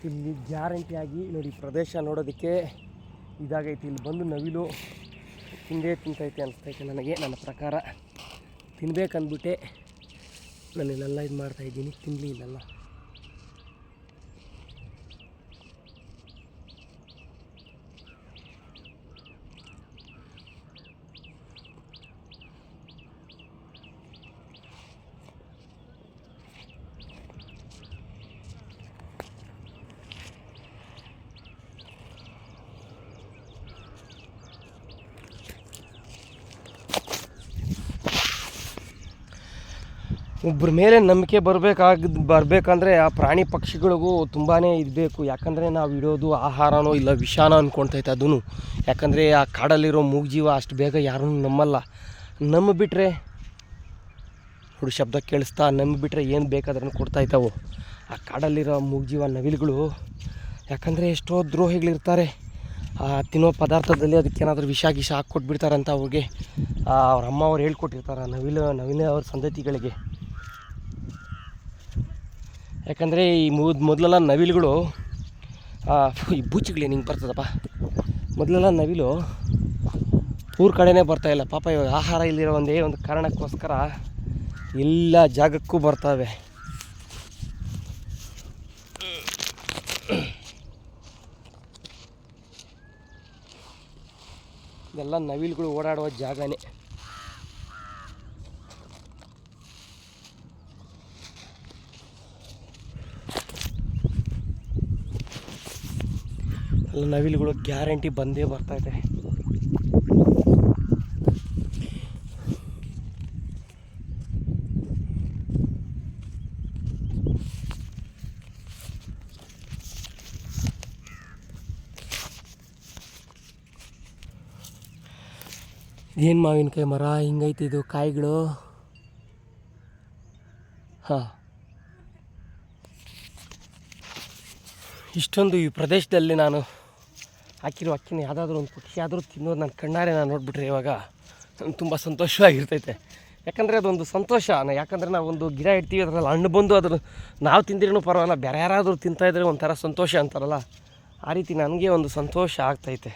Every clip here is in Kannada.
ಇಲ್ಲಿ ಗ್ಯಾರಂಟಿಯಾಗಿ ನೋಡಿ ಪ್ರದೇಶ ನೋಡೋದಕ್ಕೆ ಇದಾಗೈತಿ. ಇಲ್ಲಿ ಬಂದು ನವಿಲು ತಿಂತೈತೆ ಅನಿಸ್ತೈತೆ ನನಗೆ. ನನ್ನ ಪ್ರಕಾರ ತಿನ್ಬೇಕಂದ್ಬಿಟ್ಟೆ ನಾನು ಇಲ್ಲೆಲ್ಲ ಇದು ಮಾಡ್ತಾಯಿದ್ದೀನಿ. ತಿನ್ನಲಿ ಇಲ್ಲೆಲ್ಲ. ಒಬ್ಬರ ಮೇಲೆ ನಂಬಿಕೆ ಬರಬೇಕಂದ್ರೆ ಆ ಪ್ರಾಣಿ ಪಕ್ಷಿಗಳಿಗೂ ತುಂಬಾ ಇರಬೇಕು. ಯಾಕಂದರೆ ನಾವು ಇಡೋದು ಆಹಾರನೋ ಇಲ್ಲ ವಿಷಾನೋ ಅಂದ್ಕೊಳ್ತೈತೆ ಅದೂ. ಯಾಕಂದರೆ ಆ ಕಾಡಲ್ಲಿರೋ ಮೂಗಜೀವ ಅಷ್ಟು ಬೇಗ ಯಾರೂ ನಂಬಲ್ಲ. ನಂಬಿಬಿಟ್ರೆ ನೋಡಿ ಶಬ್ದ ಕೇಳಿಸ್ತಾ, ನಂಬಿಬಿಟ್ರೆ ಏನು ಬೇಕಾದ್ರೂ ಕೊಡ್ತಾಯಿದ್ದಾವೆ ಆ ಕಾಡಲ್ಲಿರೋ ಮೂಗಜೀವ ನವಿಲುಗಳು. ಯಾಕಂದರೆ ಎಷ್ಟೋ ದ್ರೋಹಿಗಳಿರ್ತಾರೆ, ತಿನ್ನೋ ಪದಾರ್ಥದಲ್ಲಿ ಅದಕ್ಕೇನಾದರೂ ವಿಷ ಹಾಕ್ಕೊಟ್ಬಿಡ್ತಾರಂತ ಅವ್ರಿಗೆ ಅವ್ರ ಅಮ್ಮ ಅವ್ರು ಹೇಳ್ಕೊಟ್ಟಿರ್ತಾರೆ ನವಿಲ ಅವ್ರ ಸಂತತಿಗಳಿಗೆ. ಯಾಕಂದರೆ ಈ ಮೊದಲೆಲ್ಲ ನವಿಲುಗಳು ಈ ಬೂಚಿಗಳು ಹಿಂಗೆ ಬರ್ತದಪ್ಪ. ಮೊದಲೆಲ್ಲ ನವಿಲು ಊರ ಕಡೆನೇ ಬರ್ತಾಯಿಲ್ಲ ಪಾಪ. ಇವಾಗ ಆಹಾರ ಇಲ್ಲಿರೋ ಒಂದೇ ಒಂದು ಕಾರಣಕ್ಕೋಸ್ಕರ ಎಲ್ಲ ಜಾಗಕ್ಕೂ ಬರ್ತವೆ. ಇದೆಲ್ಲ ನವಿಲುಗಳು ಓಡಾಡುವ ಜಾಗನೇ. ಎಲ್ಲ ನವಿಲುಗಳು ಗ್ಯಾರಂಟಿ ಬಂದೇ ಬರ್ತಾಯಿದೆ. ಏನು ಮಾವಿನಕಾಯಿ ಮರ ಹಿಂಗೈತೆ ಇದು ಕಾಯಿಗಳು. ಹಾಂ, ಇಷ್ಟೊಂದು ಈ ಪ್ರದೇಶದಲ್ಲಿ ನಾನು ಹಾಕಿರೋ ಅಕ್ಕಿನ ಯಾವುದಾದ್ರೂ ಒಂದು ಪಕ್ಷಿ ಆದರೂ ತಿನ್ನೋದು ನನ್ನ ಕಣ್ಣಾರೆ ನಾನು ನೋಡಿಬಿಟ್ರೆ ಇವಾಗ ತುಂಬ ಸಂತೋಷವಾಗಿರ್ತೈತೆ. ಯಾಕಂದರೆ ಅದೊಂದು ಸಂತೋಷ. ಯಾಕಂದರೆ ನಾವು ಒಂದು ಗಿಡ ಇಡ್ತೀವಿ, ಅದರಲ್ಲಿ ಹಣ್ಣು ಬಂದು ಅದ್ರ ನಾವು ತಿಂದ್ರೂ ಪರವಾಗಿಲ್ಲ, ಬೇರೆ ಯಾರಾದರೂ ತಿಂತಾಯಿದ್ರೆ ಒಂಥರ ಸಂತೋಷ ಅಂತಾರಲ್ಲ, ಆ ರೀತಿ ನನಗೆ ಒಂದು ಸಂತೋಷ ಆಗ್ತೈತೆ.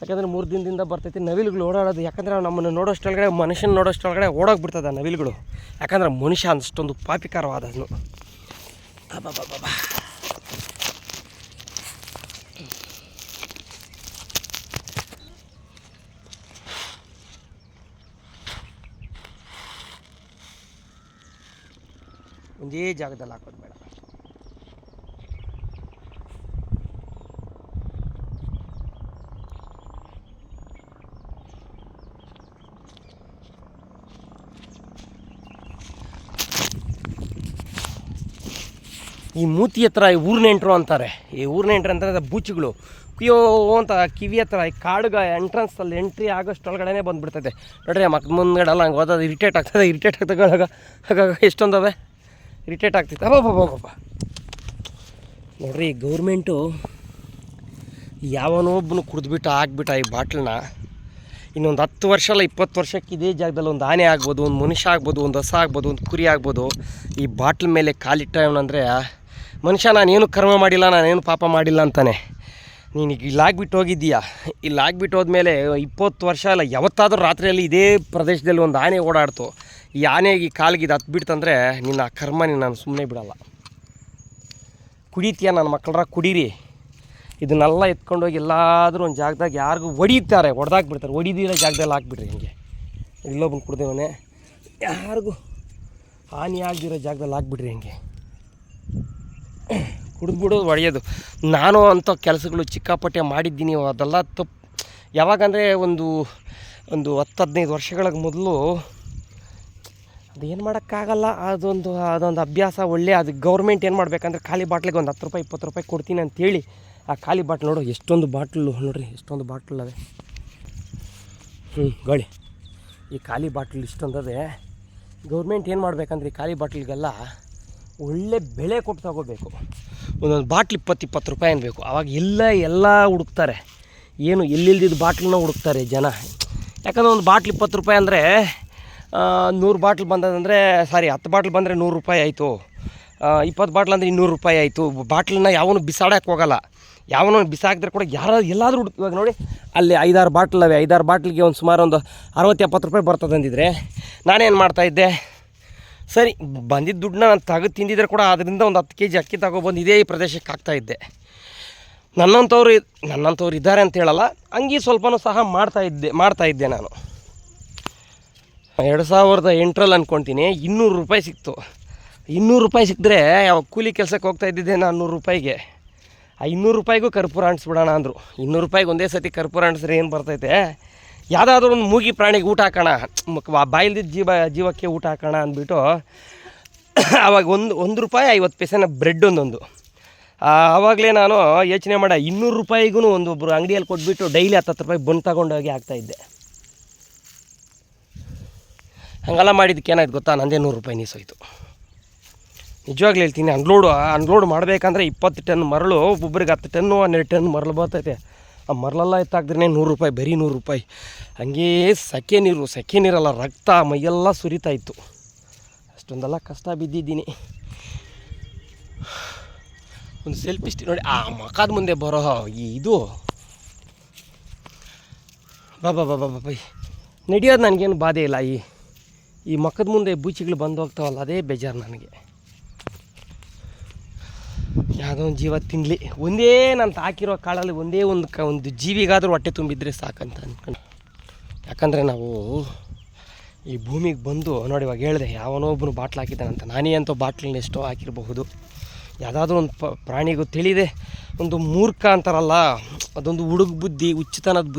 ಯಾಕಂದರೆ 3 ದಿನದಿಂದ ಬರ್ತೈತೆ ನವಿಲುಗಳು ಓಡಾಡೋದು. ಯಾಕಂದರೆ ನಮ್ಮನ್ನು ನೋಡೋಷ್ಟೊಳಗಡೆ, ಮನುಷ್ಯನ ನೋಡೋಷ್ಟೊಳಗಡೆ ಓಡೋಗ್ಬಿಡ್ತದೆ ಆ ನವಿಲುಗಳು. ಯಾಕಂದರೆ ಮನುಷ್ಯ ಅಷ್ಟೊಂದು ಪಾಪಿಕರವಾದನು. ಬಾಬಾ ಒಂದೇ ಜಾಗದಲ್ಲಿ ಹಾಕೋದು ಬೇಡ. ಈ ಮೂತಿ ಹತ್ರ ಈ ಊರ್ನೆಂಟ್ರು ಅಂತಾರೆ. ಈ ಊರ್ನೆಂಟ್ರು ಅಂತಾರೆ ಬೂಚಿಗಳು. ಕುಯ್ಯೋ ಅಂತ ಕಿವಿ ಹತ್ರ ಈ ಕಾಡುಗ ಎಂಟ್ರೆನ್ಸಲ್ಲಿ ಎಂಟ್ರಿ ಆಗೋಷ್ಟೊಳಗಡೆ ಬಂದುಬಿಡ್ತೈತೆ ನೋಡ್ರಿ. ಮುಂದ್ಗಡೆ ಎಲ್ಲ ಹಂಗೆ ಓದೋದು ಇರಿಟೇಟ್ ಆಗ್ತದೆ. ಆಗಾಗ ಎಷ್ಟೊಂದವೆ ಇರಿಟೇಟ್ ಆಗ್ತೈತೆ. ಅಬ್ಬಬ್ಬಬ್ಬ ನೋಡ್ರಿ, ಗೌರ್ಮೆಂಟು ಯಾವನೊಬ್ಬನು ಕುಡಿದ್ಬಿಟ್ಟು ಹಾಕ್ಬಿಟ್ಟ ಈ ಬಾಟ್ಲನ್ನ. ಇನ್ನೊಂದು 10 ವರ್ಷ ಅಲ್ಲ 20 ವರ್ಷಕ್ಕೆ ಇದೇ ಜಾಗದಲ್ಲಿ ಒಂದು ಆನೆ ಆಗ್ಬೋದು, ಒಂದು ಮನುಷ್ಯ ಆಗ್ಬೋದು, ಒಂದು ಹಸ ಆಗ್ಬೋದು, ಒಂದು ಕುರಿ ಆಗ್ಬೋದು, ಈ ಬಾಟ್ಲ್ ಮೇಲೆ ಕಾಲಿಟ್ಟವನಂದರೆ ಮನುಷ್ಯ ನಾನೇನು ಕರ್ಮ ಮಾಡಿಲ್ಲ, ನಾನೇನು ಪಾಪ ಮಾಡಿಲ್ಲ ಅಂತಾನೆ. ನೀನೀಗ ಇಲ್ಲಾಗ್ಬಿಟ್ಟು ಹೋಗಿದ್ದೀಯಾ, ಇಲ್ಲಾಗ್ಬಿಟ್ಟು ಹೋದ್ಮೇಲೆ 20 ವರ್ಷ ಅಲ್ಲ ಯಾವತ್ತಾದರೂ ರಾತ್ರಿಯಲ್ಲಿ ಇದೇ ಪ್ರದೇಶದಲ್ಲಿ ಒಂದು ಆನೆ ಓಡಾಡ್ತು, ಈ ಆನೆಗೆ ಕಾಲಿಗೆ ಇದು ಹತ್ಬಿಡ್ತಂದರೆ ನಿನ್ನ ಕರ್ಮ ನಾನು ಸುಮ್ಮನೆ ಬಿಡಲ್ಲ. ಕುಡಿತೀಯ ನನ್ನ ಮಕ್ಕಳರ ಕುಡೀರಿ. ಇದನ್ನೆಲ್ಲ ಎತ್ಕೊಂಡೋಗಿ ಎಲ್ಲಾದರೂ ಒಂದು ಜಾಗದಾಗ ಯಾರಿಗೂ ಹೊಡೆದಾಕ್ಬಿಡ್ತಾರೆ. ಹೊಡಿದಿರೋ ಜಾಗದಲ್ಲಿ ಹಾಕ್ಬಿಡ್ರಿ. ಹಿಂಗೆ ಇಲ್ಲೊಬ್ಬನು ಕುಡ್ದೇವನೇ, ಯಾರಿಗೂ ಹಾನಿ ಆಗದಿರೋ ಜಾಗದಲ್ಲಿ ಹಾಕ್ಬಿಡ್ರಿ. ಹಿಂಗೆ ಕುಡಿದ್ಬಿಡೋದು, ಹೊಡೆಯೋದು. ನಾನು ಅಂಥ ಕೆಲಸಗಳು ಚಿಕ್ಕಾಪಟ್ಟೆ ಮಾಡಿದ್ದೀನಿ. ಅದೆಲ್ಲ ತಪ್ಪು. ಯಾವಾಗಂದರೆ ಒಂದು 10-15 ವರ್ಷಗಳ ಮೊದಲು ಅದೇನು ಮಾಡೋಕ್ಕಾಗಲ್ಲ. ಅದೊಂದು ಅಭ್ಯಾಸ ಒಳ್ಳೆ. ಅದು ಗೌರ್ಮೆಂಟ್ ಏನು ಮಾಡಬೇಕಂದ್ರೆ ಖಾಲಿ ಬಾಟ್ಲಿಗೆ ಒಂದು 10 ರೂಪಾಯಿ 20 ರೂಪಾಯಿ ಕೊಡ್ತೀನಿ ಅಂತೇಳಿ ಆ ಖಾಲಿ ಬಾಟ್ಲು ನೋಡು ಎಷ್ಟೊಂದು ಬಾಟ್ಲು ನೋಡಿರಿ, ಎಷ್ಟೊಂದು ಬಾಟ್ಲ್ ಅವೆ. ಗಾಳಿ ಈ ಖಾಲಿ ಬಾಟ್ಲ್ ಇಷ್ಟೊಂದದೆ. ಗೌರ್ಮೆಂಟ್ ಏನು ಮಾಡಬೇಕಂದ್ರೆ ಈ ಖಾಲಿ ಬಾಟ್ಲಿಗೆಲ್ಲ ಒಳ್ಳೆ ಬೆಲೆ ಕೊಟ್ಟು ತಗೋಬೇಕು. ಒಂದೊಂದು ಬಾಟ್ಲ್ 20-20 ರೂಪಾಯಿ ಅನ್ಬೇಕು. ಆವಾಗ ಎಲ್ಲ ಹುಡುಕ್ತಾರೆ. ಏನು ಎಲ್ಲಿಲ್ದಿದ್ದು ಬಾಟ್ಲನ್ನ ಹುಡುಕ್ತಾರೆ ಜನ. ಯಾಕಂದರೆ ಒಂದು ಬಾಟ್ಲ್ 20 ರೂಪಾಯಿ ಅಂದರೆ 100 ಬಾಟ್ಲ್ ಬಂದದಂದರೆ 10 ಬಾಟ್ಲ್ ಬಂದರೆ 100 ರೂಪಾಯಿ ಆಯಿತು. 20 ಬಾಟ್ಲ್ ಅಂದರೆ 200 ರೂಪಾಯಿ ಆಯಿತು. ಬಾಟ್ಲನ್ನ ಯಾವನು ಬಿಸಾಡೋಕ್ಕೆ ಹೋಗಲ್ಲ, ಯಾವನೋ ಬಿಸಾಕಿದ್ರೆ ಕೂಡ ಯಾರು ಎಲ್ಲಾದರೂ ಇವಾಗ ನೋಡಿ ಅಲ್ಲಿ 5-6 ಬಾಟ್ಲವೆ, 5-6 ಬಾಟ್ಲಿಗೆ ಒಂದು ಸುಮಾರು ಒಂದು 60-70 ರೂಪಾಯಿ ಬರ್ತದೆ ಅಂದಿದ್ರೆ ನಾನೇನು ಮಾಡ್ತಾಯಿದ್ದೆ, ಸರಿ ಬಂದಿದ್ದ ದುಡ್ಡನ್ನ ನಾನು ತೆಗೆದು ತಿಂದಿದ್ರೆ ಕೂಡ ಅದರಿಂದ ಒಂದು 10 kg ಅಕ್ಕಿ ತಗೊಬಂದು ಇದೇ ಈ ಪ್ರದೇಶಕ್ಕೆ ಹಾಕ್ತಾಯಿದ್ದೆ. ನನ್ನಂಥವ್ರು ಇದ್ದಾರೆ ಅಂತ ಹೇಳಲ್ಲ, ಹಂಗೆ ಸ್ವಲ್ಪನೂ ಸಹ ಮಾಡ್ತಾಯಿದ್ದೆ ನಾನು. 2008ರಲ್ಲಿ ಅಂದ್ಕೊಳ್ತೀನಿ 200 ರೂಪಾಯಿ ಸಿಕ್ತು. 200 ರೂಪಾಯಿ ಸಿಕ್ಕಿದ್ರೆ ಯಾವಾಗ ಕೂಲಿ ಕೆಲಸಕ್ಕೆ ಹೋಗ್ತಾ ಇದ್ದಿದ್ದೆ ನಾನು 100 ರೂಪಾಯಿಗೆ. ಆ 200 ರೂಪಾಯಿಗೂ ಕರ್ಪೂರ ಅಂಟಿಸ್ಬಿಡೋಣ ಅಂದರು. 200 ರೂಪಾಯಿಗೆ ಒಂದೇ ಸತಿ ಕರ್ಪೂರ ಅಂಟಿಸಿದ್ರೆ ಏನು ಬರ್ತೈತೆ, ಯಾವುದಾದ್ರೂ ಒಂದು ಮೂಗಿ ಪ್ರಾಣಿಗೆ ಊಟ ಹಾಕೋಣ, ಬಾಯಿಲ್ದಿದ್ದ ಜೀವಕ್ಕೆ ಊಟ ಹಾಕೋಣ ಅಂದ್ಬಿಟ್ಟು ಆವಾಗ ಒಂದು ರೂಪಾಯಿ 50 ಪೈಸೆನ ಬ್ರೆಡ್ ಒಂದೊಂದು. ಆವಾಗಲೇ ನಾನು ಯೋಚನೆ ಮಾಡ 200 ರೂಪಾಯಿಗೂ ಒಂದೊಬ್ಬರು ಅಂಗಡಿಯಲ್ಲಿ ಕೊಟ್ಬಿಟ್ಟು ಡೈಲಿ 10 ರೂಪಾಯಿ ಬಂದು ತಗೊಂಡೋಗಿ ಹಾಕ್ತಾಯಿದ್ದೆ. ಹಂಗೆಲ್ಲ ಮಾಡಿದ್ದಕ್ಕೆ ಏನಾಯ್ತು ಗೊತ್ತಾ, ನಂದೇ 100 ರೂಪಾಯಿ ನೀಸೋಯ್ತು. ನಿಜವಾಗ್ಲೂ ಹೇಳ್ತೀನಿ, ಅನ್ಲೋಡ್ ಮಾಡಬೇಕಂದ್ರೆ 20 ಟನ್ ಮರಳು, ಒಬ್ಬೊಬ್ರಿಗೆ 10 ಟನ್ನು 12 ಟನ್ ಮರಳು ಬರ್ತೈತೆ. ಆ ಮರಳೆಲ್ಲ ಎತ್ತಾಕಿದ್ರೆ 100 ರೂಪಾಯಿ, ಬರೀ 100 ರೂಪಾಯಿ. ಹಂಗೇ ಸೆಕೆ ನೀರಲ್ಲ, ರಕ್ತ ಮೈಯೆಲ್ಲ ಸುರಿತಾಯಿತ್ತು. ಅಷ್ಟೊಂದೆಲ್ಲ ಕಷ್ಟ ಬಿದ್ದಿದ್ದೀನಿ. ಒಂದು ಸೆಲ್ಫಿ ಸ್ಟಿಕ್ ನೋಡಿ, ಆ ಮಖದ ಮುಂದೆ ಬರೋ ಇದು ಬಾಬಾ ನಡೆಯೋದು ನನಗೇನು ಬಾಧೆ ಇಲ್ಲ. ಈ ಮಖದ ಮುಂದೆ ಬೂಚಿಗಳು ಬಂದು ಹೋಗ್ತಾವಲ್ಲ, ಅದೇ ಬೇಜಾರು ನನಗೆ. ಯಾವುದೋ ಒಂದು ಜೀವ ತಿನ್ನಲಿ, ಒಂದೇ ನಾನು ಹಾಕಿರೋ ಕಾಳಲ್ಲಿ ಒಂದೇ ಒಂದು ಜೀವಿಗಾದರೂ ಹೊಟ್ಟೆ ತುಂಬಿದ್ರೆ ಸಾಕಂತ ಅಂದ್ಕೊಂಡು. ಯಾಕಂದರೆ ನಾವು ಈ ಭೂಮಿಗೆ ಬಂದು ನೋಡಿ, ಇವಾಗ ಹೇಳಿದೆ ಯಾವನೋ ಒಬ್ಬನು ಬಾಟ್ಲು ಹಾಕಿದ್ದಾನಂತ. ನಾನೇ ಅಂತೂ ಬಾಟ್ಲನ್ನ ಎಷ್ಟೋ ಹಾಕಿರಬಹುದು. ಯಾವುದಾದ್ರೂ ಒಂದು ಪ್ರಾಣಿಗೂ ತಿಳಿದೆ ಒಂದು ಮೂರ್ಖ ಅಂತಾರಲ್ಲ, ಅದೊಂದು ಹುಡುಗ ಬುದ್ಧಿ, ಹುಚ್ಚುತನದ ಬುದ್ಧಿ